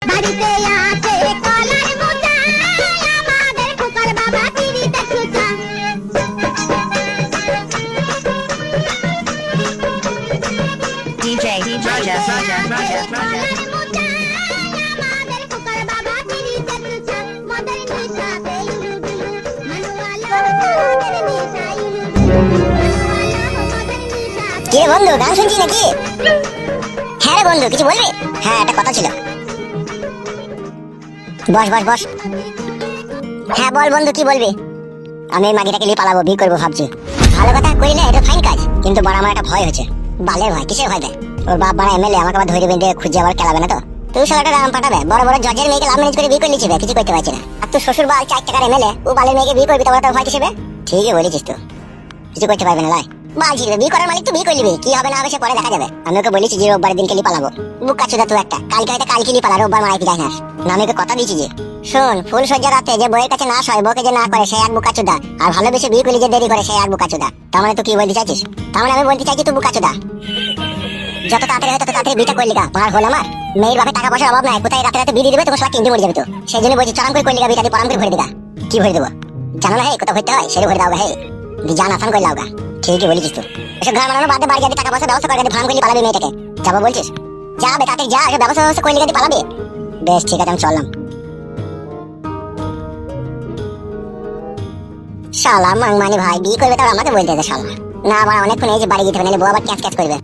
বাড়িতে আছে কলার মোচা, আমাদের খোকার বাবা পিড়িতে খোঁচা। DJ Raja Raja Raja Raja আমাদের খোকার বাবা পিড়িতে খোঁচা। মদের নেশাতে ইলুবিলু, মানুয়ালা মদের নেশা ইলুবিলু, মানুয়ালা মদের নেশা। কি রে বন্ধু, গান শুনছিস নাকি? হ্যাঁ রে বন্ধু, কিছু বলবি? হ্যাঁ, একটা কথা ছিল। বস বস বস। হ্যাঁ বল বন্ধু, কি বলবি? আমি এই মাগিটাকে নিয়ে পালাবো, বিয়ে করবো ভাবছি। ভালো কথা কইলে এটা ফাইন কাজ, কিন্তু বড় আমার একটা ভয় হচ্ছে। বালের ভয়? কিসের ভয় দেয়? ওর বাপ বড় এমএলএ, আমাকে আবার ধরে বেঁধে খুঁজে আবার খেলাবে না তো? তুই শালাটা রাম পাঠাবে, বড় বড় জজের মেয়েকে লাভ ম্যারেজ করে বিয়ে করে নিচ্ছিস, কিছু করতে পারছি না। আর তুই শ্বশুর বাল 4 টাকার এমএলএ, ও বালের মেয়েকে বিয়ে করবি, তোমার তো ভয় কিসেবে? ঠিকই বলেছিস তো, কিছু করতে পারবে না লাই। বাল ছিড়বে, বিয়ে করার মালিক তুই, বিয়ে করে নিবি, কি হবে না হবে সে পরে দেখা যাবে। আমি ওকে বলেছি যে রোববার দিনকে নিয়ে পালাবো। বুক কাচ্চুদা তুই একটা, কালকে হয়তো কালকে নিয়ে পালা, রোববার মারাই পিটাই না। না, আমি ওকে কথা দিয়েছি যে শোন, ফুল সজ্জা রাতে যে বইয়ের কাছে না সয়, বউকে যে না করে সে এক বুকাচুদা, আর ভালোবেসে বিয়ে করলে যে দেরি করে সে এক বুকাচুদা। তার মানে তুই কি বলতে চাইছিস? তার মানে আমি বলতে চাইছি তুই বুকাচুদা। যত তাড়াতাড়ি হয় তত তাড়াতাড়ি বিটা করলি গা, মার হল আমার। মেয়ের বাপে টাকা পয়সার অভাব নাই, কোথায় রাতে রাতে বিয়ে দিবে, তোমার সবাই কিনতে মরে যাবে তো। সেই জন্য বলছি চলাম করে করলি গা, বিটাতে পরাম করে ভরে দিগা। কি ভরে দেবো জানো না? হে কোথাও ভরতে হয় সেটা ভরে দাও গা। হে জান আসান করে লাও গা। ঠিকই বলেছিস তুই। এসব ঘর বানানো বাদে বাড়ি টাকা পয়সা ব্যবস্থা করে ফার্ম করলে পালাবি মেয়েটাকে। যাবো বলছিস? যাবে তাড়াতাড়ি যা, এসব ব্যবস্থা করলে গাড়ি পালাবে। বেশ ঠিক আছে, আমি চললাম। শালা মাংমানি ভাই বিয়ে করবে, তার আমাকে বলতে দে শালা। না আমার অনেকক্ষণ এই যে বাড়ি যেতে হবে, নাহলে বউ আবার ক্যাচ ক্যাচ করবে।